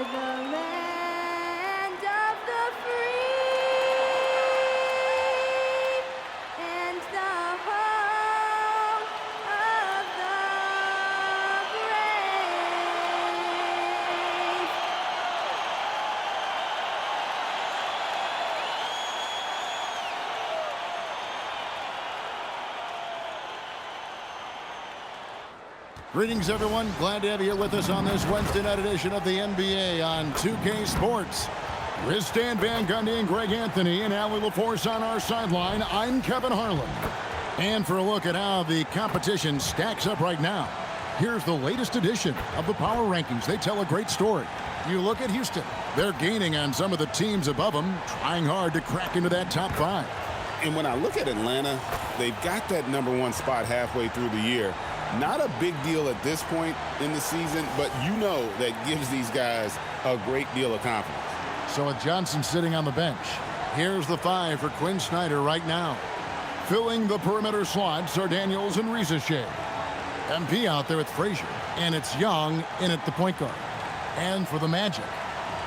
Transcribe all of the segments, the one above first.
the land of the free and the home of the brave. Greetings, everyone. Glad to have you with us on this Wednesday night edition of the NBA on 2K Sports. With Stan Van Gundy and Greg Anthony and Allie LaForce on our sideline, I'm Kevin Harlan. And for a look at how the competition stacks up right now, here's the latest edition of the Power Rankings. They tell a great story. You look at Houston. They're gaining on some of the teams above them, trying hard to crack into that top 5. And when I look at Atlanta, they've got that #1 spot halfway through the year. Not a big deal at this point in the season, but you know that gives these guys a great deal of confidence. So with Johnson sitting on the bench, here's the 5 for Quinn Snyder right now. Filling the perimeter slots are Daniels and Riza-Shea. MP out there with Frazier, and it's Young in at the point guard. And for the Magic,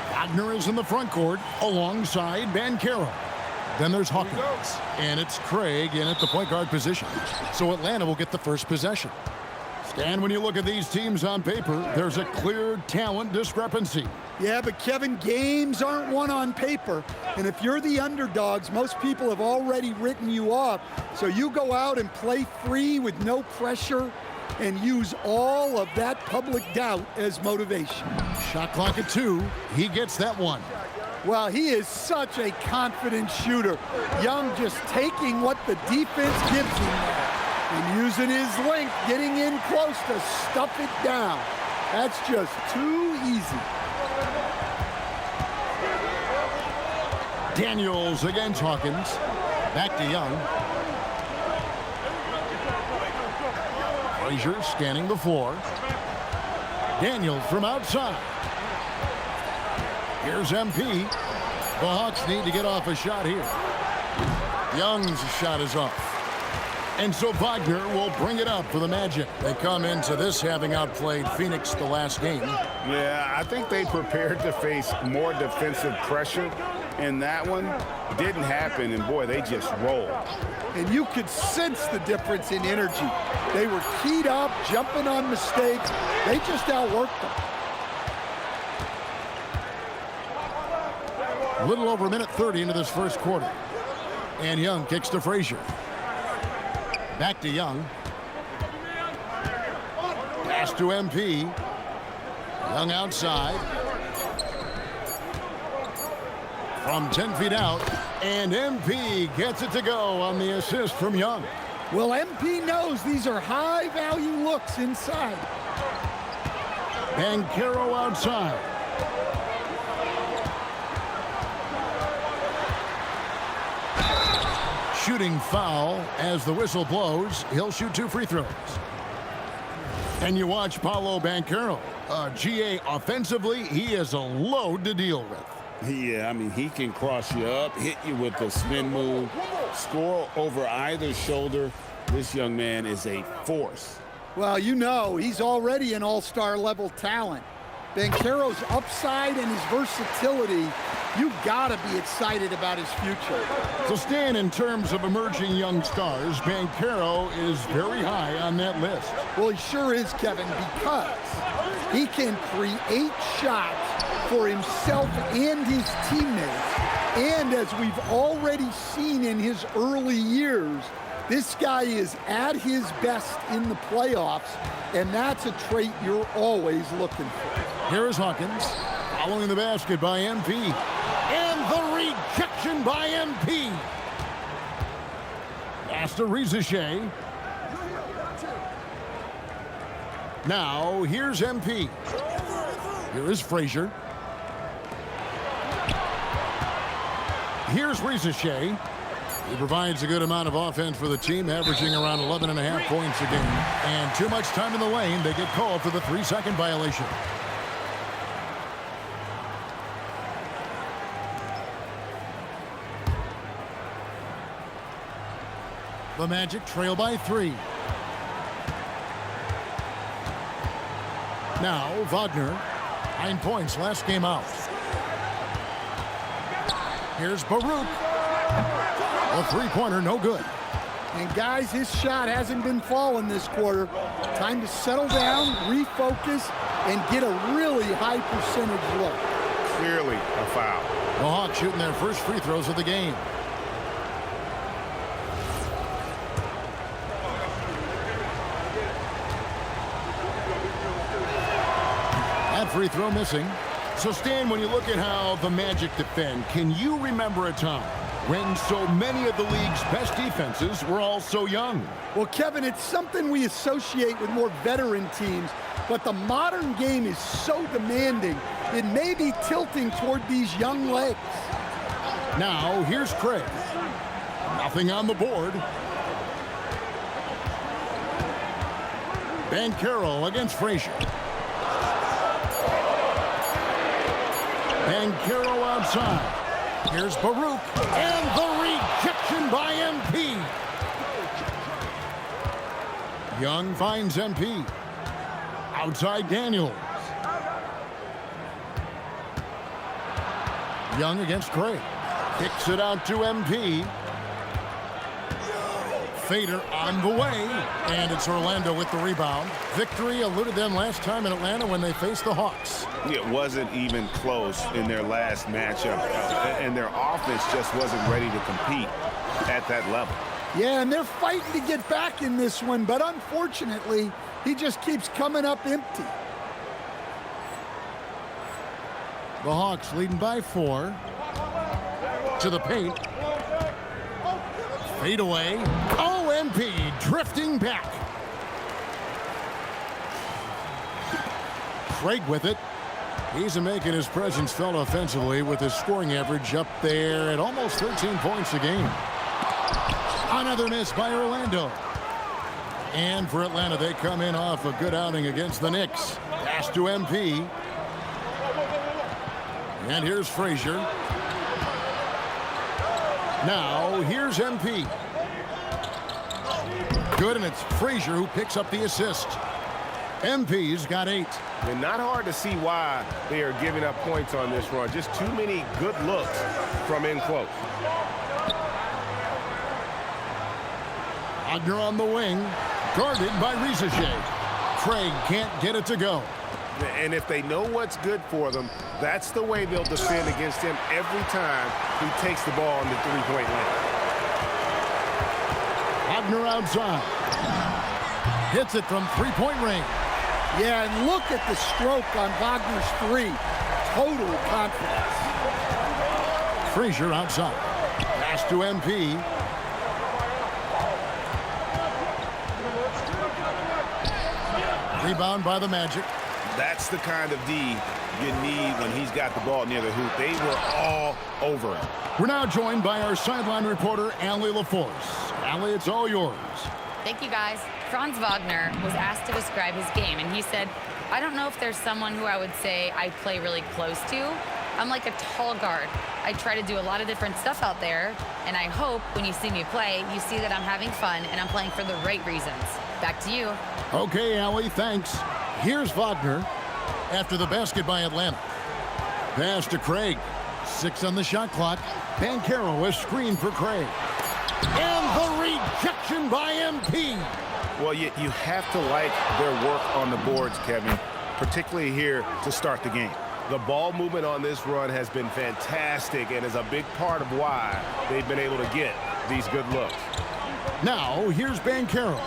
Wagner is in the front court alongside Banchero. Then there's Hawkins, and it's Craig in at the point guard position. So Atlanta will get the first possession. Stan, when you look at these teams on paper, there's a clear talent discrepancy. Yeah, but Kevin, games aren't won on paper. And if you're the underdogs, most people have already written you off. So you go out and play free with no pressure and use all of that public doubt as motivation. Shot clock at 2. He gets that one. Well, he is such a confident shooter. Young just taking what the defense gives him there and using his length, getting in close to stuff it down. That's just too easy. Daniels against Hawkins. Back to Young. Frazier scanning the floor. Daniels from outside. Here's MP. The Hawks need to get off a shot here. Young's shot is off. And so Wagner will bring it up for the Magic. They come into this having outplayed Phoenix the last game. Yeah, I think they prepared to face more defensive pressure, and that one didn't happen, and boy, they just rolled. And you could sense the difference in energy. They were keyed up, jumping on mistakes. They just outworked them. A little over a minute 30 into this first quarter. And Young kicks to Frazier. Back to Young. Pass to MP. Young outside. From 10 feet out. And MP gets it to go on the assist from Young. Well, MP knows these are high-value looks inside. Banchero outside. Shooting foul as the whistle blows. He'll shoot 2 free throws. And you watch Paolo Banchero. GA offensively, he is a load to deal with. Yeah, I mean, he can cross you up, hit you with the spin move, score over either shoulder. This young man is a force. Well, you know, he's already an all-star level talent. Banchero's upside and his versatility, you gotta be excited about his future. So Stan, in terms of emerging young stars, Banchero is very high on that list. Well, he sure is, Kevin, because he can create shots for himself and his teammates. And as we've already seen in his early years, this guy is at his best in the playoffs, and that's a trait you're always looking for. Here is Hawkins, following the basket by MP. And the rejection by MP. Pass to Riza-Shea. Now, here's MP. Here is Frazier. Here's Riza-Shea. He provides a good amount of offense for the team, averaging around 11.5 points a game. And too much time in the lane. They get called for the 3-second violation. The Magic trail by 3. Now Wagner 9 points last game out. Here's Baruch. A three-pointer, no good. And guys, his shot hasn't been falling this quarter. Time to settle down, refocus, and get a really high percentage look. Clearly a foul. The Hawks shooting their first free throws of the game. That free throw missing. So, Stan, when you look at how the Magic defend, can you remember a time when so many of the league's best defenses were all so young? Well, Kevin, it's something we associate with more veteran teams, but the modern game is so demanding, it may be tilting toward these young legs. Now, here's Craig. Nothing on the board. Banchero against Frazier. Banchero outside. Here's Baruch. And the rejection by MP. Young finds MP. Outside Daniels. Young against Craig. Kicks it out to MP. Fader on the way, and it's Orlando with the rebound. Victory eluded them last time in Atlanta when they faced the Hawks. It wasn't even close in their last matchup, and their offense just wasn't ready to compete at that level. Yeah, and they're fighting to get back in this one, but unfortunately, he just keeps coming up empty. The Hawks leading by 4. To the paint. Fade away. Oh, MP drifting back. Craig with it. He's making his presence felt offensively with his scoring average up there at almost 13 points a game. Another miss by Orlando. And for Atlanta, they come in off a good outing against the Knicks. Pass to MP. And here's Frazier. Now, here's MP. Good, and it's Frazier who picks up the assist. MP's got 8. And not hard to see why they are giving up points on this run. Just too many good looks from in close. Wagner on the wing, guarded by Risacher. Craig can't get it to go. And if they know what's good for them, that's the way they'll defend against him every time he takes the ball in the three-point line. Wagner outside. Hits it from three-point range. Yeah, and look at the stroke on Wagner's three. Total confidence. Frazier outside. Pass to MP. Rebound by the Magic. That's the kind of D you need when he's got the ball near the hoop. They were all over him. We're now joined by our sideline reporter, Allie LaForce. Allie, it's all yours. Thank you, guys. Franz Wagner was asked to describe his game, and he said, I don't know if there's someone who I would say I play really close to. I'm like a tall guard. I try to do a lot of different stuff out there, and I hope when you see me play, you see that I'm having fun and I'm playing for the right reasons. Back to you. Okay, Allie, thanks. Here's Wagner after the basket by Atlanta. Pass to Craig. 6 on the shot clock. Banchero is screen for Craig. And the rejection by MP. Well, you have to like their work on the boards, Kevin, particularly here to start the game. The ball movement on this run has been fantastic and is a big part of why they've been able to get these good looks. Now, here's Banchero.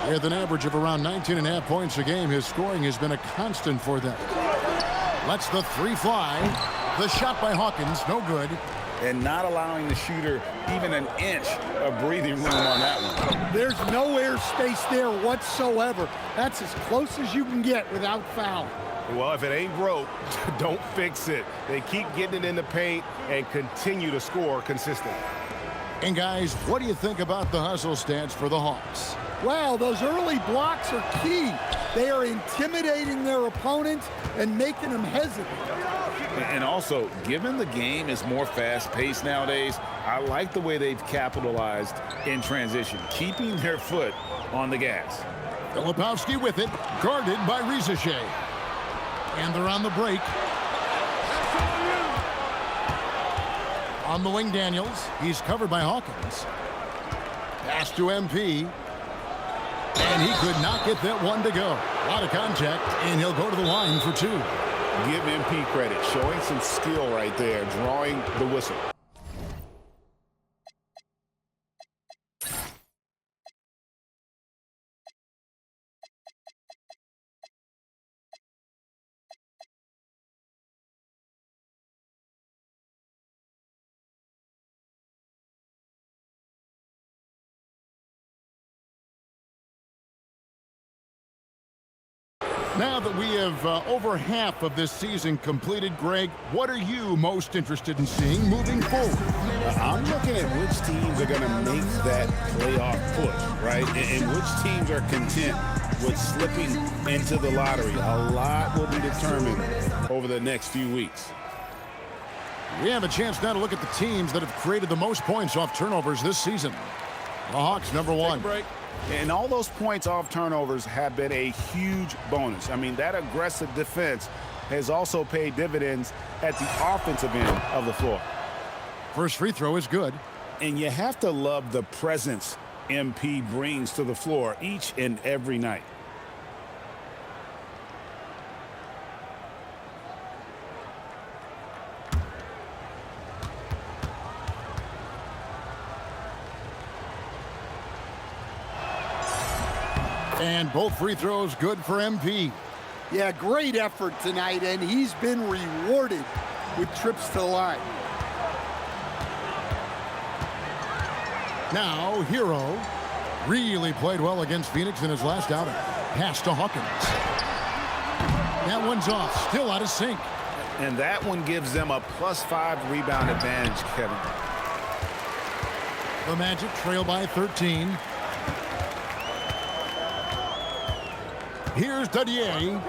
With an average of around 19.5 points a game, his scoring has been a constant for them. Lets the three fly. The shot by Hawkins, no good. And not allowing the shooter even an inch of breathing room on that one. There's no air space there whatsoever. That's as close as you can get without foul. Well, if it ain't broke, don't fix it. They keep getting it in the paint and continue to score consistently. And guys, what do you think about the hustle stats for the Hawks? Wow, those early blocks are key. They are intimidating their opponents and making them hesitant. And also, given the game is more fast-paced nowadays, I like the way they've capitalized in transition, keeping their foot on the gas. Filipowski with it, guarded by Risacher. And they're on the break. On the wing, Daniels. He's covered by Hawkins. Pass to MP. And he could not get that one to go. A lot of contact, and he'll go to the line for two. Give MP credit, showing some skill right there, drawing the whistle. Now that we have over half of this season completed, Greg, what are you most interested in seeing moving forward? I'm looking at which teams are going to make that playoff push, right? And which teams are content with slipping into the lottery. A lot will be determined over the next few weeks. We have a chance now to look at the teams that have created the most points off turnovers this season. The Hawks, number one. And all those points off turnovers have been a huge bonus. I mean, that aggressive defense has also paid dividends at the offensive end of the floor. First free throw is good. And you have to love the presence MP brings to the floor each and every night. And both free throws good for MP. Yeah, great effort tonight, and he's been rewarded with trips to the line. Now, Hero really played well against Phoenix in his last outing. Pass to Hawkins. That one's off, still out of sync. And that one gives them a +5 rebound advantage, Kevin. The Magic trail by 13. Here's Dadier.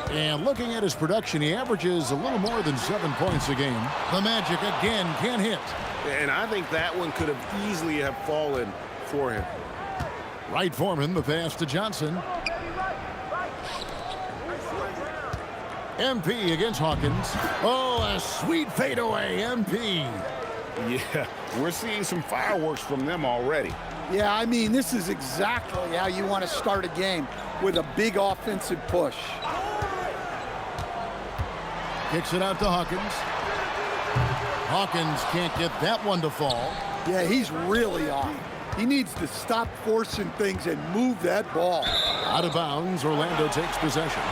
And looking at his production, he averages a little more than 7 points a game. The Magic again can't hit. And I think that one could have easily have fallen for him. Wright Foreman, the pass to Johnson. MP against Hawkins. Oh, a sweet fadeaway, MP. Yeah, we're seeing some fireworks from them already. Yeah, I mean, this is exactly how you want to start a game, with a big offensive push. Kicks it out to Hawkins. Hawkins can't get that one to fall. Yeah, he's really on. He needs to stop forcing things and move that ball. Out of bounds, Orlando takes possession.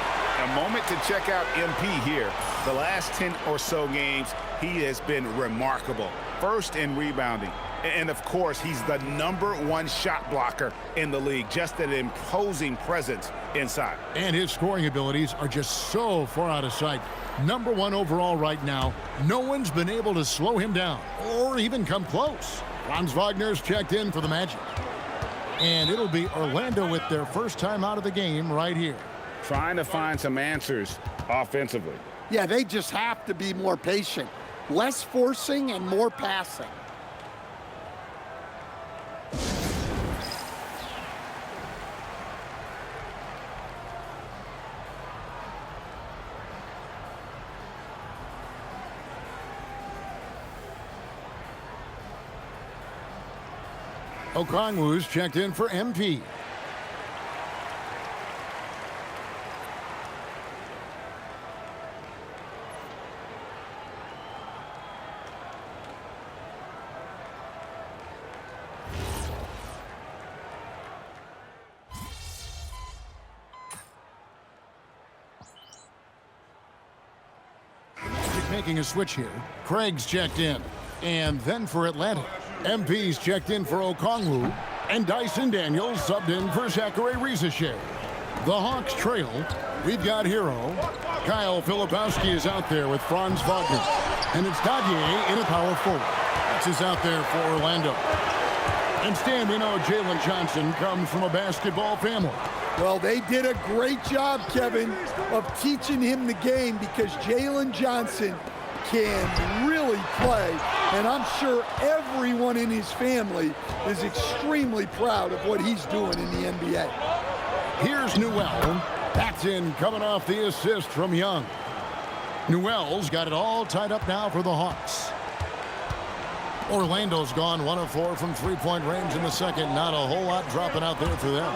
A moment to check out MP here. The last 10 or so games, he has been remarkable. First in rebounding. And, of course, he's the #1 shot blocker in the league. Just an imposing presence inside. And his scoring abilities are just so far out of sight. #1 overall right now. No one's been able to slow him down or even come close. Franz Wagner's checked in for the Magic. And it'll be Orlando with their first time out of the game right here. Trying to find some answers offensively. Yeah, they just have to be more patient. Less forcing and more passing. Okongwu's checked in for MP. Making a switch here. Craig's checked in. And then for Atlanta, MP's checked in for Okongwu. And Dyson Daniels subbed in for Zachary Risacher. The Hawks trail. We've got Hero. Kyle Filipowski is out there with Franz Wagner. And it's Dadier in a power forward. That's is out there for Orlando. And Stan, we know Jalen Johnson comes from a basketball family. Well, they did a great job, Kevin, of teaching him the game, because Jalen Johnson can really play. And I'm sure everyone in his family is extremely proud of what he's doing in the NBA. Here's Newell. That's in, coming off the assist from Young. Newell's got it all tied up now for the Hawks. Orlando's gone 1 of 4 from three-point range in the second. Not a whole lot dropping out there for them.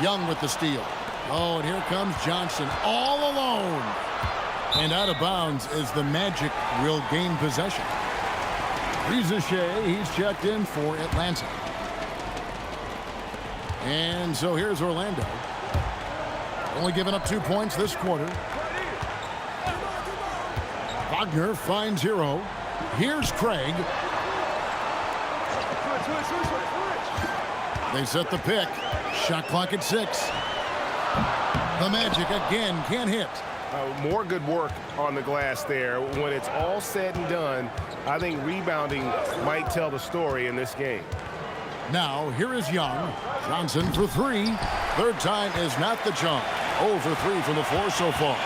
Young with the steal. Oh, and here comes Johnson all alone. And out of bounds as the Magic will gain possession. Riza Shea, he's checked in for Atlanta. And so here's Orlando. Only giving up 2 points this quarter. Wagner finds Hero. Here's Craig. They set the pick. Shot clock at 6. The Magic again can't hit. More good work on the glass there. When it's all said and done, I think rebounding might tell the story in this game. Now, here is Young. Johnson for 3. Third time is not the charm. 0 for 3 from the floor so far.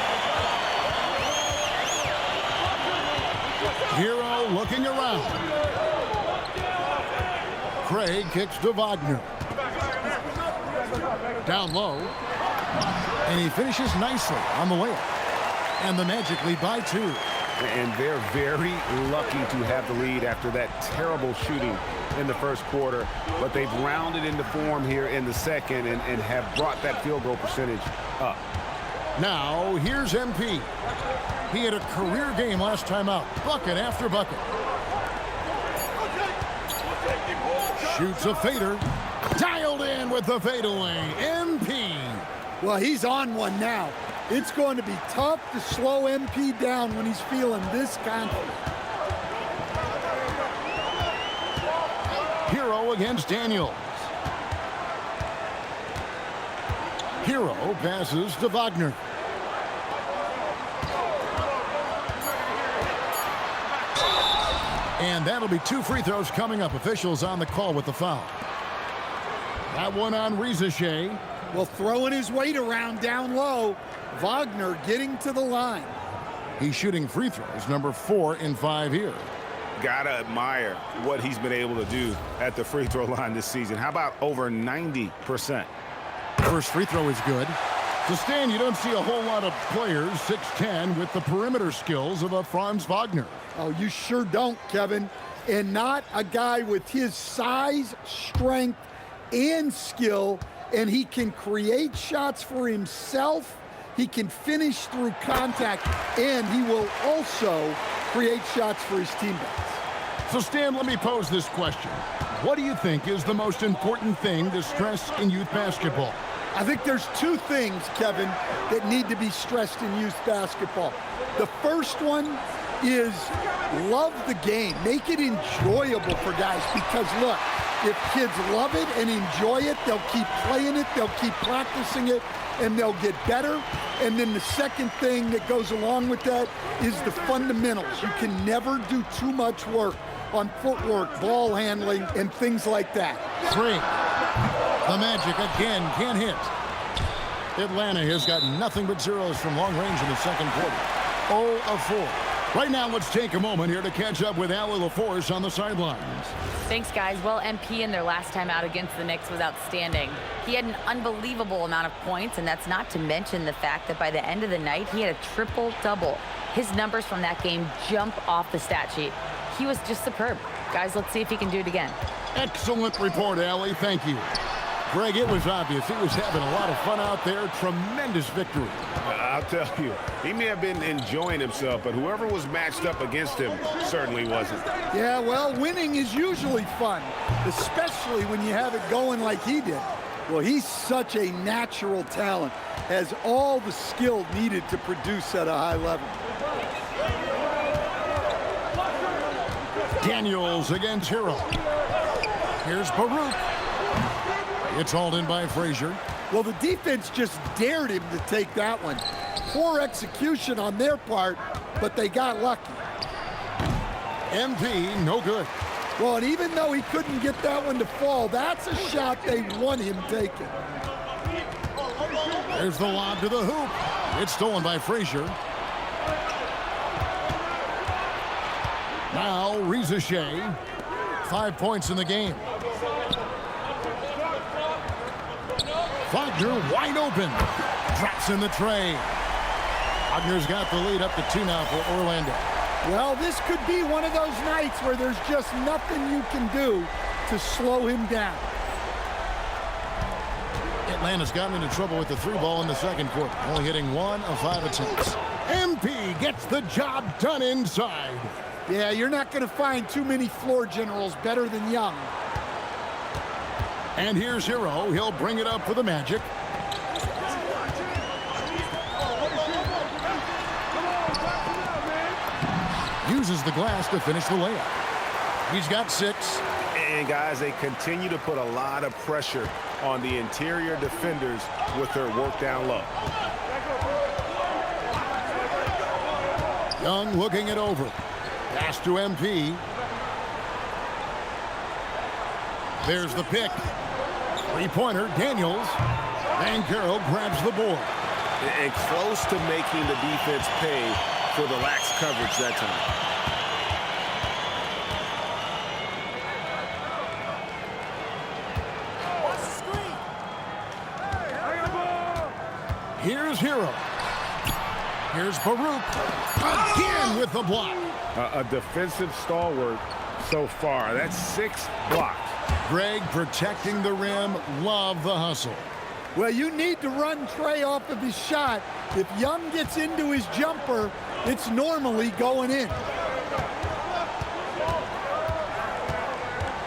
Hero looking around. Craig kicks to Wagner. Down low. And he finishes nicely on the layup. And the Magic lead by 2. And they're very lucky to have the lead after that terrible shooting in the first quarter. But they've rounded into form here in the second and have brought that field goal percentage up. Now, here's MP. He had a career game last time out. Bucket after bucket. Shoots a fader. Dialed in with the fadeaway. MP. Well, he's on one now. It's going to be tough to slow MP down when he's feeling this confident. Hero against Daniels. Hero passes to Wagner. And that'll be 2 free throws coming up. Officials on the call with the foul. That one on Riza Shea. Well, throwing his weight around down low. Wagner getting to the line. He's shooting free throws, number 4 in 5 here. Gotta admire what he's been able to do at the free throw line this season. How about over 90%? First free throw is good. To Stan, you don't see a whole lot of players 6'10" with the perimeter skills of a Franz Wagner. Oh, you sure don't, Kevin. And not a guy with his size, strength, and skill. And he can create shots for himself. He can finish through contact. And he will also create shots for his teammates. So, Stan, let me pose this question. What do you think is the most important thing to stress in youth basketball? I think there's 2 things, Kevin, that need to be stressed in youth basketball. The first one is love the game. Make it enjoyable for guys because, look, if kids love it and enjoy it, they'll keep playing it, they'll keep practicing it, and they'll get better. And then the second thing that goes along with that is the fundamentals. You can never do too much work on footwork, ball handling, and things like that. 3. The Magic again can't hit. Atlanta has got nothing but zeros from long range in the second quarter. 0 of 4. Right now, let's take a moment here to catch up with Allie LaForce on the sidelines. Thanks, guys. Well, MP in their last time out against the Knicks was outstanding. He had an unbelievable amount of points, and that's not to mention the fact that by the end of the night, he had a triple-double. His numbers from that game jump off the stat sheet. He was just superb. Guys, let's see if he can do it again. Excellent report, Allie. Thank you. Greg, it was obvious he was having a lot of fun out there. Tremendous victory. I'll tell you, he may have been enjoying himself, but whoever was matched up against him certainly wasn't. Yeah, well, winning is usually fun, especially when you have it going like he did. Well, he's such a natural talent, has all the skill needed to produce at a high level. Daniels against Hero. Here's Baruch. It's hauled in by Frazier. Well, the defense just dared him to take that one. Poor execution on their part, but they got lucky. MP, no good. Well, and even though he couldn't get that one to fall, that's a shot they want him taking. There's the lob to the hoop. It's stolen by Frazier. Now, Riza Shea. 5 points in the game. Wagner wide open. Drops in the tray. Wagner's got the lead up to 2 now for Orlando. Well, this could be one of those nights where there's just nothing you can do to slow him down. Atlanta's gotten into trouble with the 3 ball in the second quarter, only hitting 1 of 5 attempts. MP gets the job done inside. Yeah, you're not going to find too many floor generals better than Young. And here's Hero. He'll bring it up for the Magic. Uses the glass to finish the layup. He's got 6. And guys, they continue to put a lot of pressure on the interior defenders with their work down low. Young looking it over. Pass to MP. There's the pick. 3-pointer, Daniels. Banchero grabs the board. And close to making the defense pay for the lax coverage that time. Here's Hero. Here's Baruch. Again with the block. A defensive stalwart so far. That's 6 blocks. Greg protecting the rim. Love the hustle. Well, you need to run Trey off of his shot. If Young gets into his jumper, it's normally going in.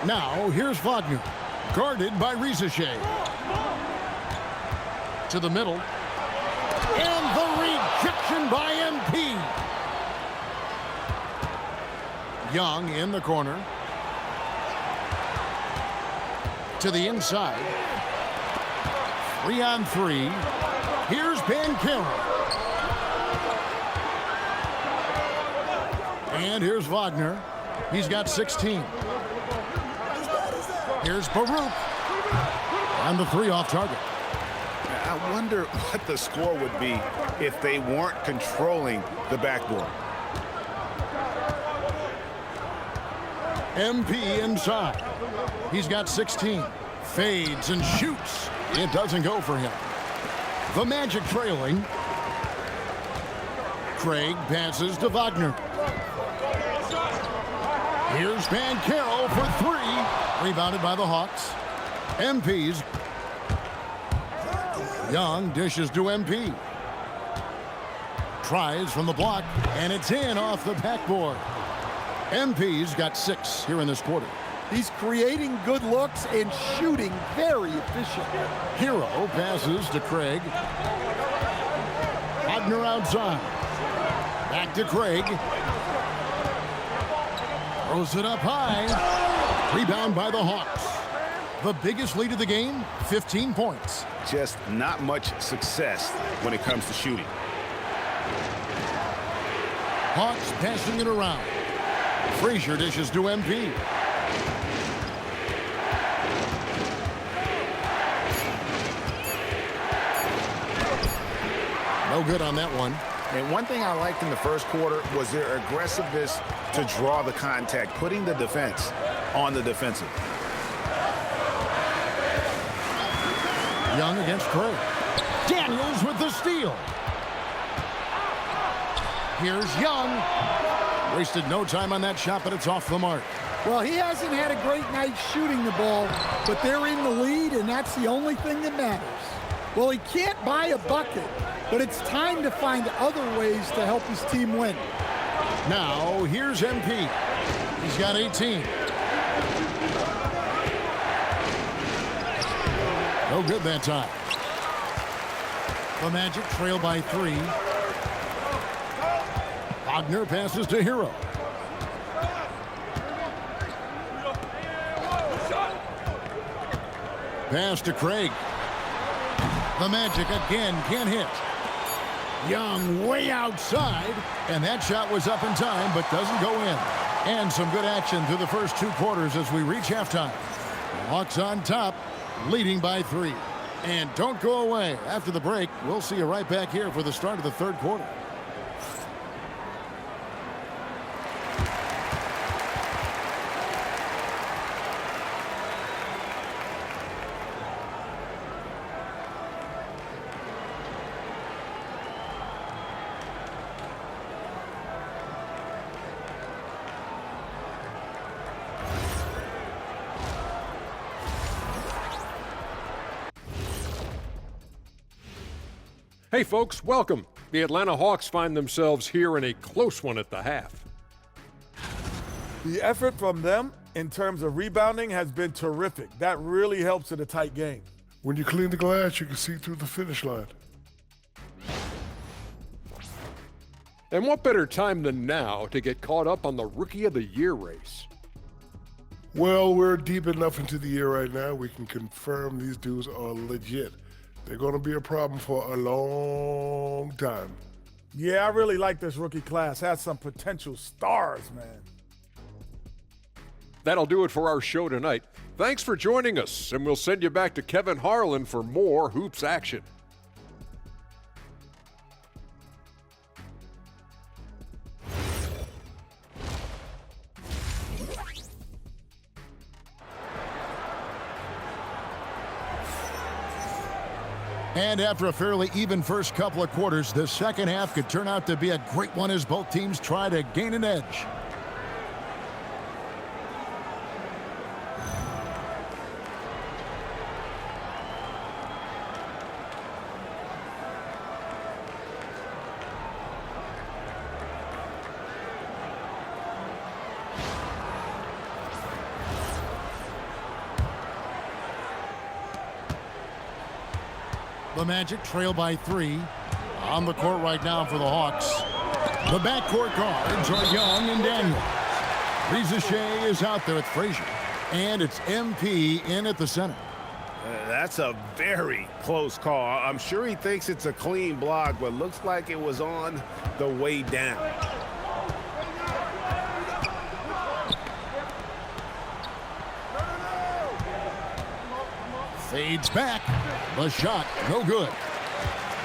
Now, here's Wagner. Guarded by Risacher. To the middle. And the rejection by MP. Young in the corner. To the inside. 3-on-3. Here's Banchero. And here's Wagner. He's got 16. Here's Baruch. And the 3 off target. I wonder what the score would be if they weren't controlling the backboard. MP inside. He's got 16. Fades and shoots. It doesn't go for him. The Magic trailing. Craig passes to Wagner. Here's Banchero for 3. Rebounded by the Hawks. MP's. Young dishes to MP. Tries from the block, and it's in off the backboard. MP's got 6 here in this quarter. He's creating good looks and shooting very efficient. Hero passes to Craig. Wagner outside. Back to Craig. Throws it up high. Rebound by the Hawks. The biggest lead of the game, 15 points. Just not much success when it comes to shooting. Hawks passing it around. Frazier dishes to MP. No good on that one. And one thing I liked in the first quarter was their aggressiveness to draw the contact, putting the defense on the defensive. Young against Craig. Daniels with the steal. Here's Young. Wasted no time on that shot, but it's off the mark. Well, he hasn't had a great night shooting the ball, but they're in the lead, and that's the only thing that matters. Well, he can't buy a bucket, but it's time to find other ways to help his team win. Now, here's MP. He's got 18. No good that time. The Magic trail by 3. Wagner passes to Hero. Pass to Craig. The Magic again can't hit. Young way outside, and that shot was up in time but doesn't go in. And some good action through the first 2 quarters as we reach halftime. Hawks on top, leading by 3. And don't go away. After the break, we'll see you right back here for the start of the 3rd quarter. Hey folks, welcome. The Atlanta Hawks find themselves here in a close one at the half. The effort from them in terms of rebounding has been terrific. That really helps in a tight game. When you clean the glass, you can see through the finish line. And what better time than now to get caught up on the Rookie of the Year race? Well, we're deep enough into the year right now, we can confirm these dudes are legit. They're going to be a problem for a long time. Yeah, I really like this rookie class. Has some potential stars, man. That'll do it for our show tonight. Thanks for joining us, and we'll send you back to Kevin Harlan for more Hoops action. And after a fairly even first couple of quarters, the second half could turn out to be a great one as both teams try to gain an edge. The Magic trail by 3. On the court right now for the Hawks. The backcourt guards are Young and Daniels. Reza Shea is out there with Frazier. And it's MP in at the center. That's a very close call. I'm sure he thinks it's a clean block, but looks like it was on the way down. Fades back. The shot, no good.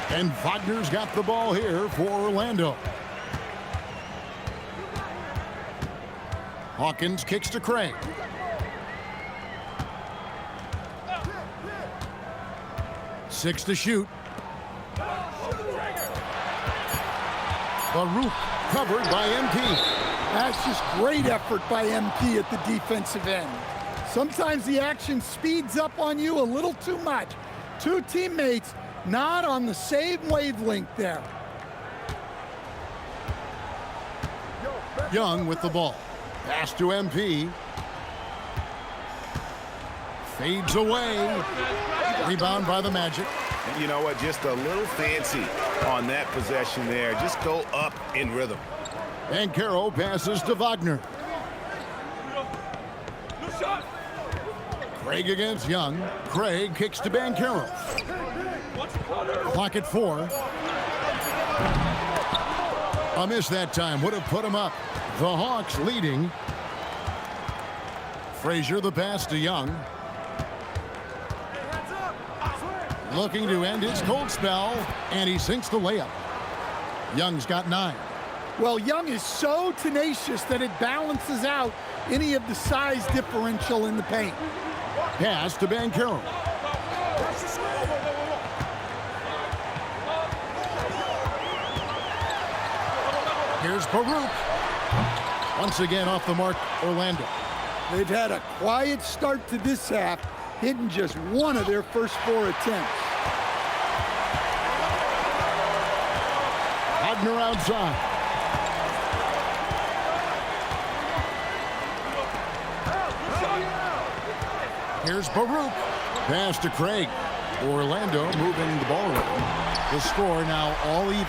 And Wagner's got the ball here for Orlando. Hawkins kicks to Craig. Six to shoot. Baruch covered by MP. That's just great effort by MP at the defensive end. Sometimes the action speeds up on you a little too much. Two teammates not on the same wavelength there. Young with the ball. Pass to MP. Fades away. Rebound by the Magic. You know what? Just a little fancy on that possession there. Just go up in rhythm. And Carroll passes to Wagner. Craig against Young. Craig kicks to Banchero. Clock at 4. A miss that time would have put him up. The Hawks leading. Frazier the pass to Young. Looking to end his cold spell, and he sinks the layup. Young's got 9. Well, Young is so tenacious that it balances out any of the size differential in the paint. Pass to Banchero. Here's Baruch. Once again off the mark, Orlando. They've had a quiet start to this half, hitting just one of their first 4 attempts. Wagner outside. Here's Baruch. Pass to Craig. Orlando moving the ball around. The score now all even.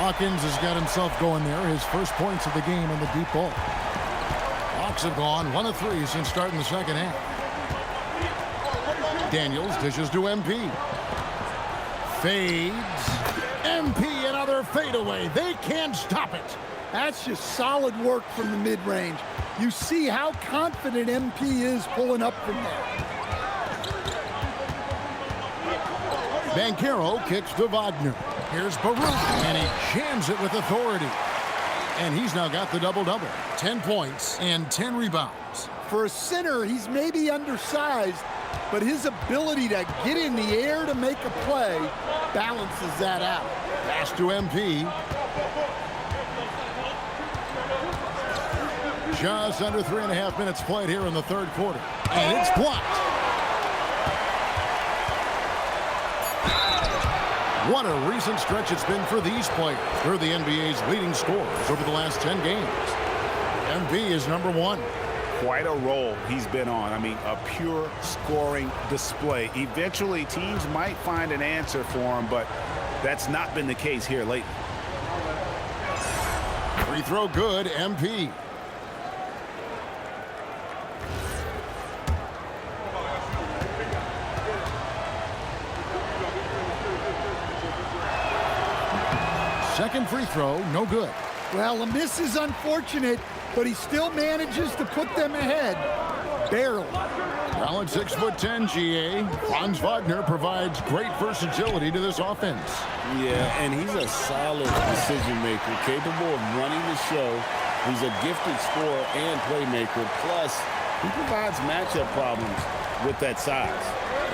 Hawkins has got himself going there. His first points of the game in the deep ball. Hawks have gone 1 of 3 since starting the second half. Daniels dishes to MP. Fades. MP, another fadeaway. They can't stop it. That's just solid work from the mid-range. You see how confident MP is pulling up from there. Banchero kicks to Wagner. Here's Baruch, and he jams it with authority. And he's now got the double-double. 10 points and 10 rebounds. For a center, he's maybe undersized, but his ability to get in the air to make a play balances that out. Pass to MP. Just under 3.5 minutes played here in the third quarter. And it's blocked. What a recent stretch it's been for these players. They're the NBA's leading scorers over the last 10 games. MP is number 1. Quite a role he's been on. I mean, a pure scoring display. Eventually, teams might find an answer for him, but that's not been the case here lately. Free throw good, MP. Second free throw, no good. Well, a miss is unfortunate, but he still manages to put them ahead. Barely. Well, at 6'10", GA, Franz Wagner provides great versatility to this offense. Yeah, and he's a solid decision maker, capable of running the show. He's a gifted scorer and playmaker. Plus, he provides matchup problems with that size.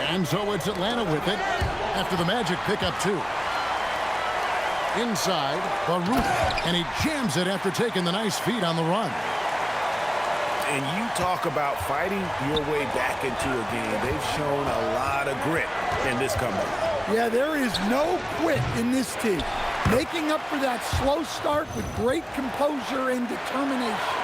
And so it's Atlanta with it after the Magic pick up 2. Inside, Baruch, and he jams it after taking the nice feed on the run. And you talk about fighting your way back into a game. They've shown a lot of grit in this comeback. Yeah, there is no quit in this team. Making up for that slow start with great composure and determination.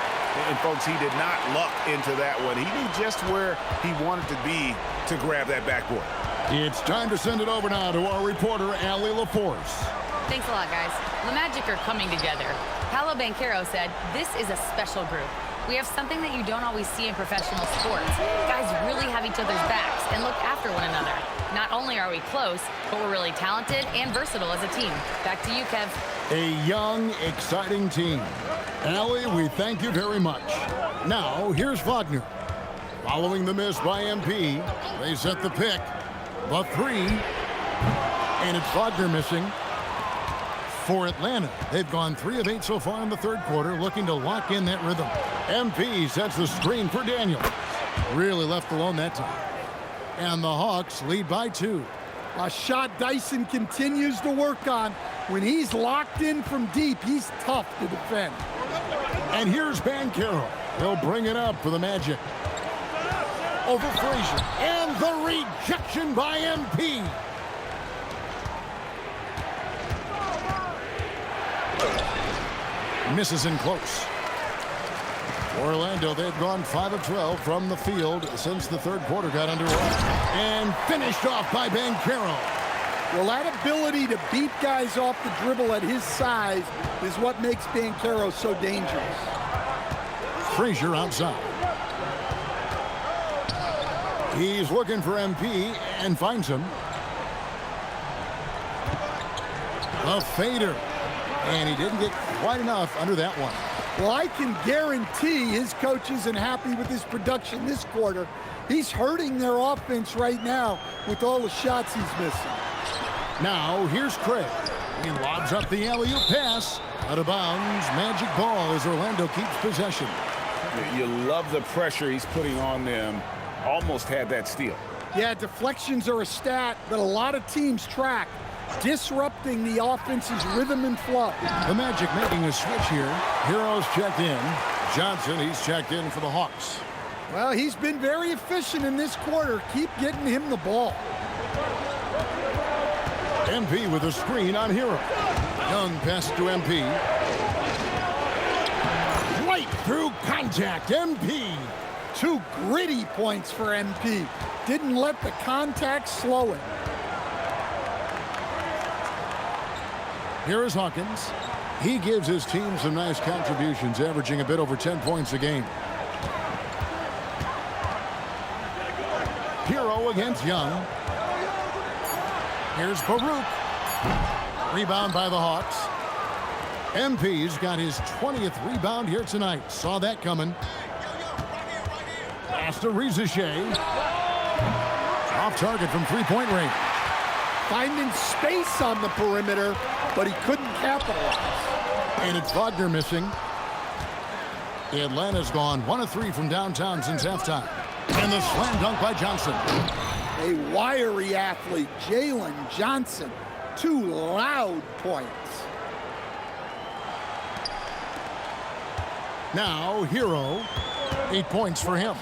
And folks, he did not luck into that one. He knew just where he wanted to be to grab that backboard. It's time to send it over now to our reporter, Allie LaForce. Thanks a lot, guys. The Magic are coming together. Paolo Banchero said, "This is a special group. We have something that you don't always see in professional sports. Guys really have each other's backs and look after one another. Not only are we close, but we're really talented and versatile as a team." Back to you, Kev. A young, exciting team. Allie, we thank you very much. Now, here's Wagner. Following the miss by MP, they set the pick. The 3, and it's Wagner missing. For Atlanta, they've gone 3 of 8 so far in the third quarter, looking to lock in that rhythm. MP sets the screen for Daniel. Really left alone that time. And the Hawks lead by 2. A shot Dyson continues to work on. When he's locked in from deep, he's tough to defend. And here's Banchero. He'll bring it up for the Magic. Over Frazier. And the rejection by MP. Misses in close. Orlando, they've gone 5 of 12 from the field since the third quarter got underway. And finished off by Banchero. Well, that ability to beat guys off the dribble at his size is what makes Banchero so dangerous. Frazier outside. He's looking for MP and finds him. A fader. And he didn't get quite enough under that one. Well, I can guarantee his coach isn't happy with his production this quarter. He's hurting their offense right now with all the shots he's missing. Now, here's Craig. He lobs up the alley-oop pass. Out of bounds, Magic ball as Orlando keeps possession. You love the pressure he's putting on them. Almost had that steal. Yeah, deflections are a stat that a lot of teams track, disrupting the offense's rhythm and flow. The Magic making a switch here. Heroes checked in. Johnson, he's checked in for the Hawks. Well, he's been very efficient in this quarter. Keep getting him the ball. MP with a screen on Hero. Young passes to MP. Right through contact, MP. 2 gritty points for MP. Didn't let the contact slow him. Here is Hawkins. He gives his team some nice contributions, averaging a bit over 10 points a game. Hero against Young. Here's Baruch. Rebound by the Hawks. MP's got his 20th rebound here tonight. Saw that coming. Pass to Rizachet. Off target from three-point range. Finding space on the perimeter, but he couldn't capitalize. And it's Wagner missing. Atlanta's gone 1 of 3 from downtown since halftime. And the slam dunk by Johnson. A wiry athlete, Jalen Johnson. 2 loud points. Now, Hero. 8 points for him.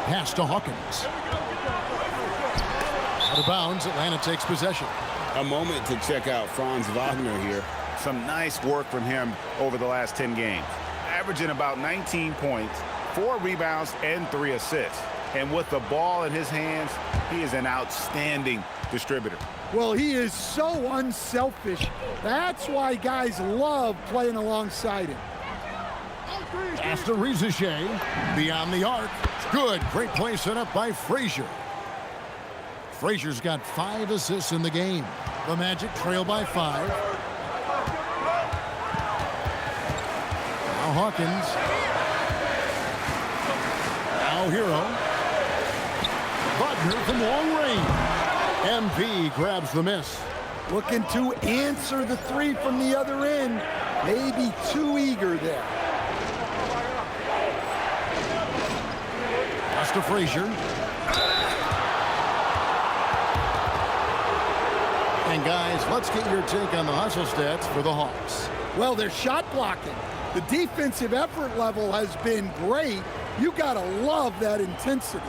Pass to Hawkins. Out of bounds, Atlanta takes possession. A moment to check out Franz Wagner here. Some nice work from him over the last 10 games. Averaging about 19 points, 4 rebounds, and 3 assists. And with the ball in his hands, he is an outstanding distributor. Well, he is so unselfish. That's why guys love playing alongside him. Pass to Riziche. Beyond the arc. Good. Great play set up by Frazier. Frazier's got 5 assists in the game. The Magic trail by 5. Now Hawkins. Now Hero. Wagner from long range. MP grabs the miss. Looking to answer the 3 from the other end. Maybe too eager there. Pass to Frazier. And guys, let's get your take on the hustle stats for the Hawks. Well, they're shot blocking. The defensive effort level has been great. You gotta love that intensity.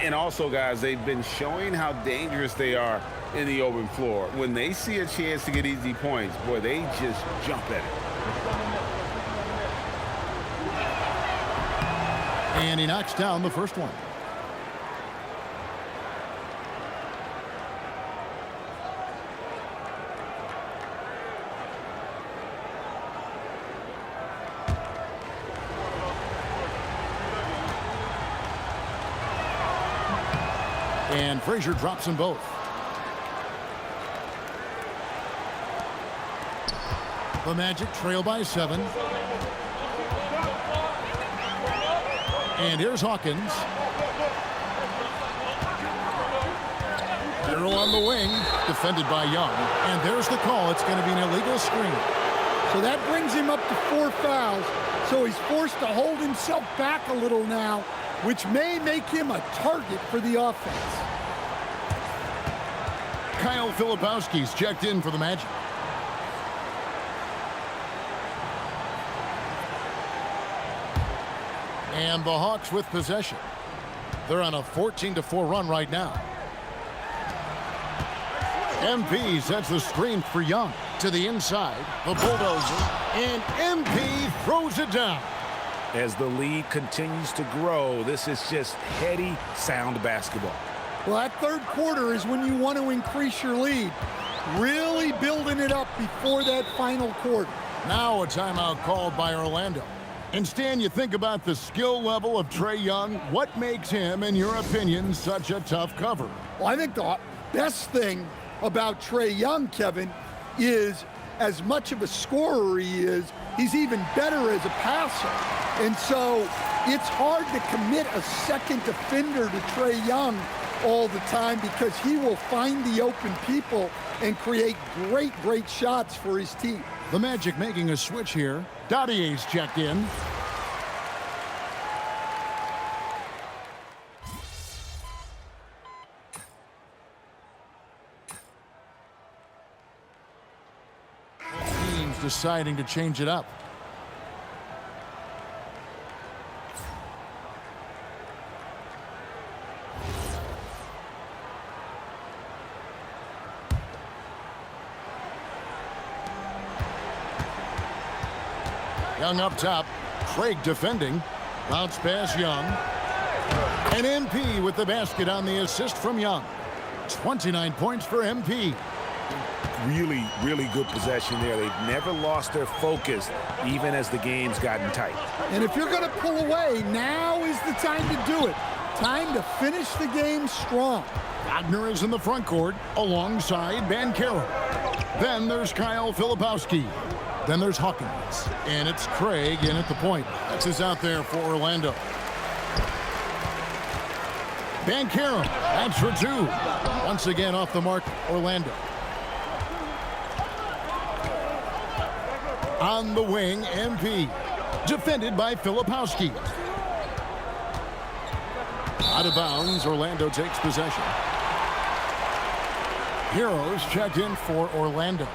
And also, guys, they've been showing how dangerous they are in the open floor. When they see a chance to get easy points, boy, they just jump at it. And he knocks down the first one. And Frazier drops them both. The Magic trail by 7. And here's Hawkins. Hero on the wing, defended by Young. And there's the call. It's going to be an illegal screen. So that brings him up to 4 fouls. So he's forced to hold himself back a little now, which may make him a target for the offense. Kyle Filipowski's checked in for the Magic. And the Hawks with possession. They're on a 14-4 run right now. MP sets the screen for Young to the inside. The bulldozer. And MP throws it down. As the lead continues to grow, this is just heady, sound basketball. Well, that third quarter is when you want to increase your lead. Really building it up before that final quarter. Now a timeout called by Orlando. And Stan, you think about the skill level of Trae Young. What makes him, in your opinion, such a tough cover? Well, I think the best thing about Trae Young, Kevin, is as much of a scorer he is, he's even better as a passer. And so it's hard to commit a second defender to Trae Young all the time because he will find the open people and create great shots for his team. The Magic making a switch here. Dottier's checked in. Teams deciding to change it up. Young up top. Craig defending. Bounce pass Young. And MP with the basket on the assist from Young. 29 points for MP. Really good possession there. They've never lost their focus, even as the game's gotten tight. And if you're going to pull away, now is the time to do it. Time to finish the game strong. Wagner is in the front court alongside Banchero. Then there's Kyle Filipowski. Then there's Hawkins. And it's Craig in at the point. That's is out there for Orlando. Banchero, that's for 2. Once again off the mark, Orlando. On the wing, MP. Defended by Filipowski. Out of bounds, Orlando takes possession. Heroes checked in for Orlando.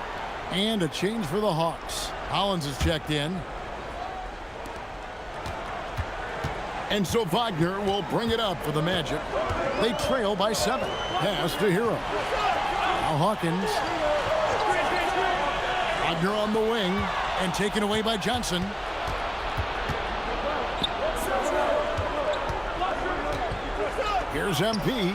And a change for the Hawks. Hollins is checked in. And so Wagner will bring it up for the Magic. They trail by 7. Pass to Hero. Now Hawkins. Wagner on the wing and taken away by Johnson. Here's MP.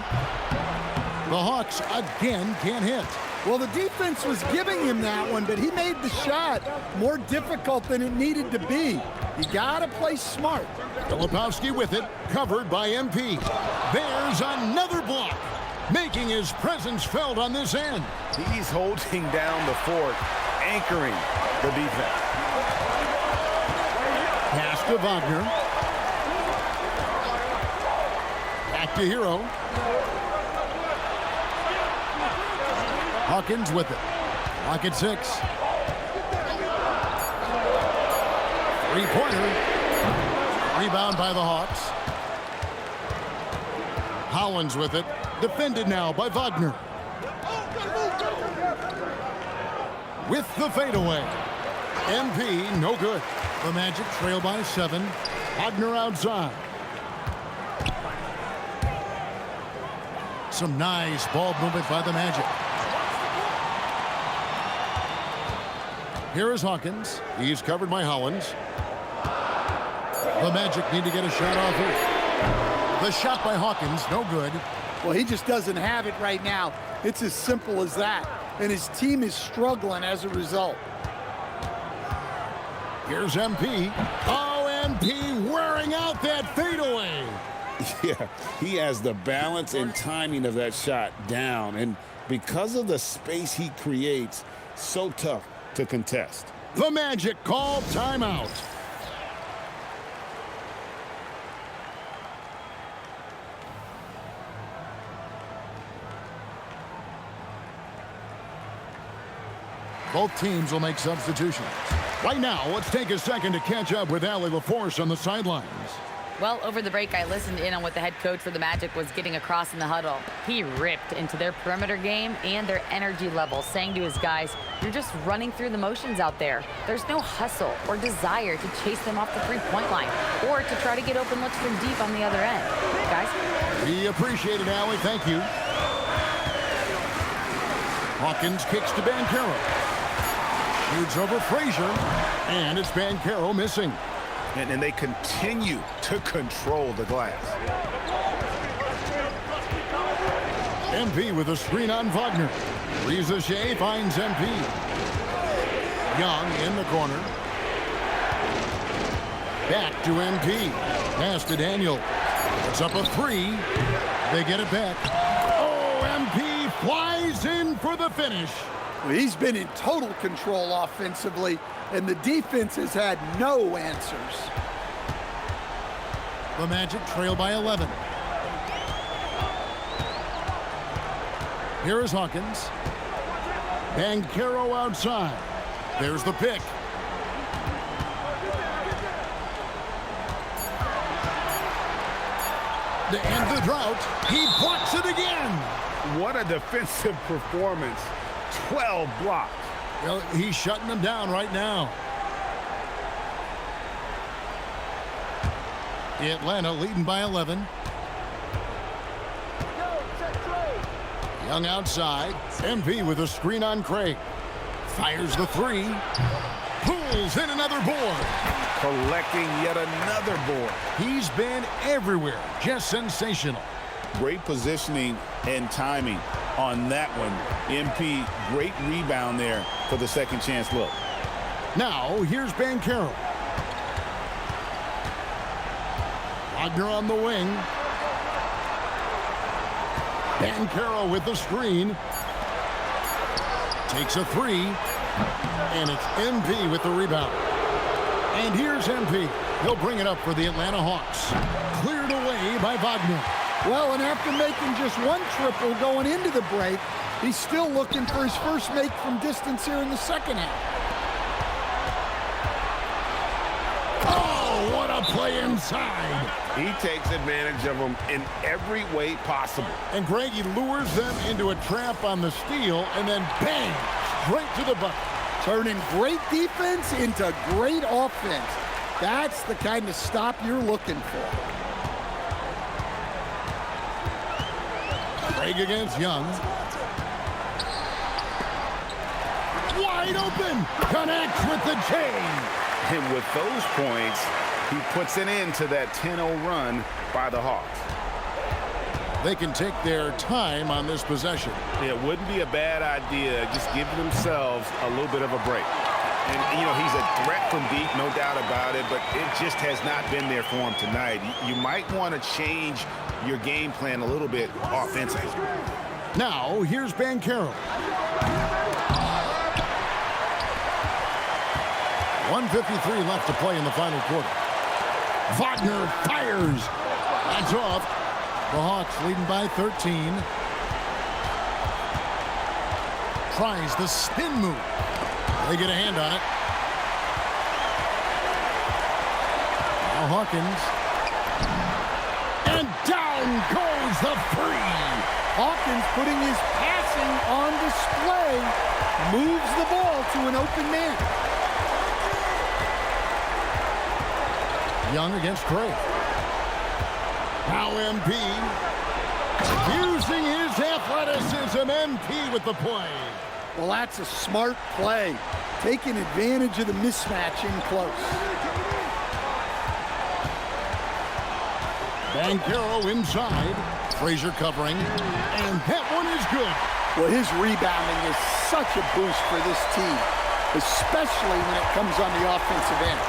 The Hawks again can't hit. Well, the defense was giving him that one, but he made the shot more difficult than it needed to be. You got to play smart. Filipowski with it, covered by MP. There's another block, making his presence felt on this end. He's holding down the fort, anchoring the defense. Pass to Wagner. Back to Hero. Hawkins with it. Lock at 6. Three-pointer. Rebound by the Hawks. Hollins with it. Defended now by Wagner. With the fadeaway. MP, no good. The Magic trail by 7. Wagner outside. Some nice ball movement by the Magic. Here is Hawkins. He's covered by Hollins. The Magic need to get a shot off here. The shot by Hawkins, no good. Well, he just doesn't have it right now. It's as simple as that. And his team is struggling as a result. Here's MP. Oh, MP wearing out that fadeaway. Yeah, he has the balance and timing of that shot down. And because of the space he creates, so tough to contest. The Magic call timeout. Both teams will make substitutions. Right now, let's take a second to catch up with Allie LaForce on the sidelines. Well, over the break, I listened in on what the head coach for the Magic was getting across in the huddle. He ripped into their perimeter game and their energy level, saying to his guys, you're just running through the motions out there. There's no hustle or desire to chase them off the three-point line or to try to get open looks from deep on the other end. Guys? We appreciate it, Allie. Thank you. Hawkins kicks to Banchero. Shoots over Frazier, and it's Banchero missing. And they continue to control the glass. MP with a screen on Wagner. Reza Shea finds MP. Young in the corner. Back to MP. Pass to Daniel. It's up a 3. They get it back. Oh, MP flies in for the finish. Well, he's been in total control offensively, and the defense has had no answers. The Magic trail by 11. Here is Hawkins. Banchero outside. There's the pick. To end the drought, he blocks it again. What a defensive performance. 12 blocks. Well, he's shutting them down right now. Atlanta leading by 11. Young outside. MP with a screen on Craig. Fires the 3. Pulls in another board. Collecting yet another board. He's been everywhere. Just sensational. Great positioning and timing on that one. MP, great rebound there for the second chance look. Now, here's Banchero. Wagner on the wing. Banchero with the screen. Takes a 3. And it's MP with the rebound. And here's MP. He'll bring it up for the Atlanta Hawks. Cleared away by Wagner. Well, and after making just one triple going into the break, he's still looking for his first make from distance here in the second half. Oh, what a play inside. He takes advantage of them in every way possible. And Greg, he lures them into a trap on the steal, and then bang, straight to the bucket. Turning great defense into great offense. That's the kind of stop you're looking for. Craig against Young. Wide open. Connects with the chain. And with those points, he puts an end to that 10-0 run by the Hawks. They can take their time on this possession. It wouldn't be a bad idea just giving themselves a little bit of a break. And, you know, he's a threat from deep, no doubt about it, but it just has not been there for him tonight. You might want to change your game plan a little bit offensively. Now, here's Banchero. 1:53 left to play in the final quarter. Wagner fires. That's off. The Hawks leading by 13. Tries the spin move. They get a hand on it. Now Hawkins. And down goes the free. Hawkins putting his passing on display. Moves the ball to an open man. Young against Craig. Now MP. Using his athleticism, MP with the play. Well, that's a smart play. Taking advantage of the mismatch in close. Banchero inside. Frazier covering. And that one is good. Well, his rebounding is such a boost for this team, especially when it comes on the offensive end.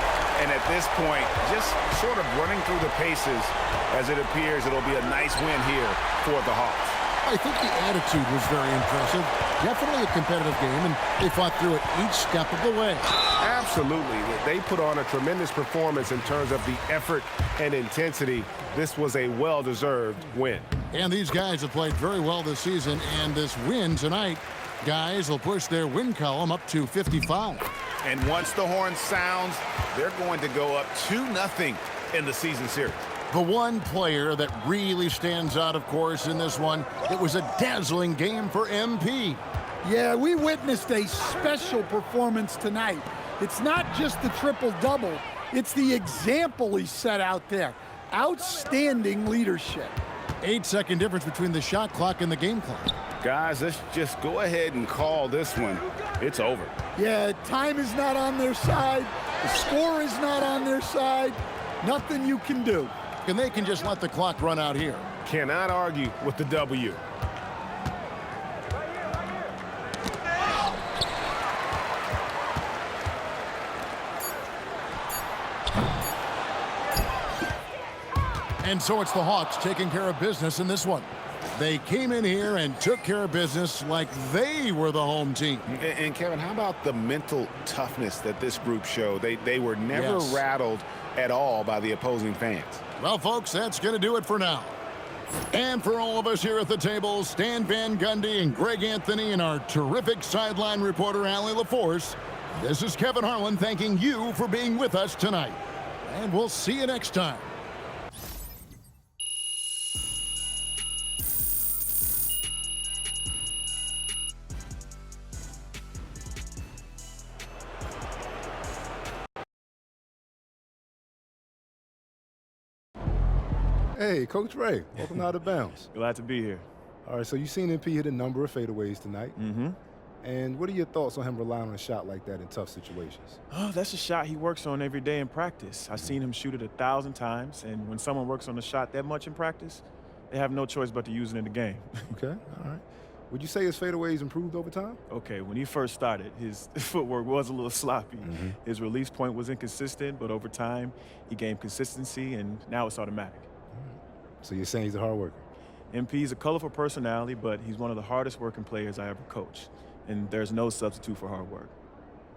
And at this point, just sort of running through the paces, as it appears it'll be a nice win here for the Hawks. I think the attitude was very impressive. Definitely a competitive game, and they fought through it each step of the way. Absolutely. They put on a tremendous performance in terms of the effort and intensity. This was a well-deserved win. And these guys have played very well this season, and this win tonight, guys, will push their win column up to 55. And once the horn sounds, they're going to go up 2-0 in the season series. The one player that really stands out, of course, in this one, it was a dazzling game for MP. Yeah, we witnessed a special performance tonight. It's not just the triple-double, it's the example he set out there. Outstanding leadership. 8-second difference between the shot clock and the game clock. Guys, let's just go ahead and call this one. It's over. Yeah, time is not on their side. The score is not on their side. Nothing you can do. And they can just let the clock run out here. Cannot argue with the W. And so it's the Hawks taking care of business in this one. They came in here and took care of business like they were the home team. And Kevin, how about the mental toughness that this group showed? They were never rattled at all by the opposing fans. Well, folks, that's going to do it for now. And for all of us here at the table, Stan Van Gundy and Greg Anthony and our terrific sideline reporter, Allie LaForce, this is Kevin Harlan thanking you for being with us tonight. And we'll see you next time. Hey, Coach Ray, welcome Out of Bounds. Glad to be here. All right, so you've seen MP hit a number of fadeaways tonight. Mm-hmm. And what are your thoughts on him relying on a shot like that in tough situations? Oh, that's a shot he works on every day in practice. I've seen him shoot it 1,000 times, and when someone works on a shot that much in practice, they have no choice but to use it in the game. Okay, all right. Would you say his fadeaways improved over time? Okay, when he first started, his footwork was a little sloppy. Mm-hmm. His release point was inconsistent, but over time, he gained consistency, and now it's automatic. So you're saying he's a hard worker? MP's a colorful personality, but he's one of the hardest working players I ever coached. And there's no substitute for hard work.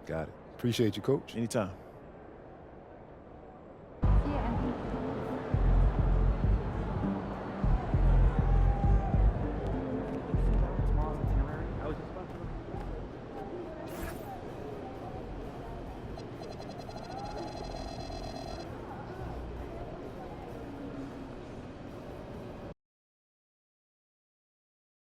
Got it. Appreciate you, Coach. Anytime.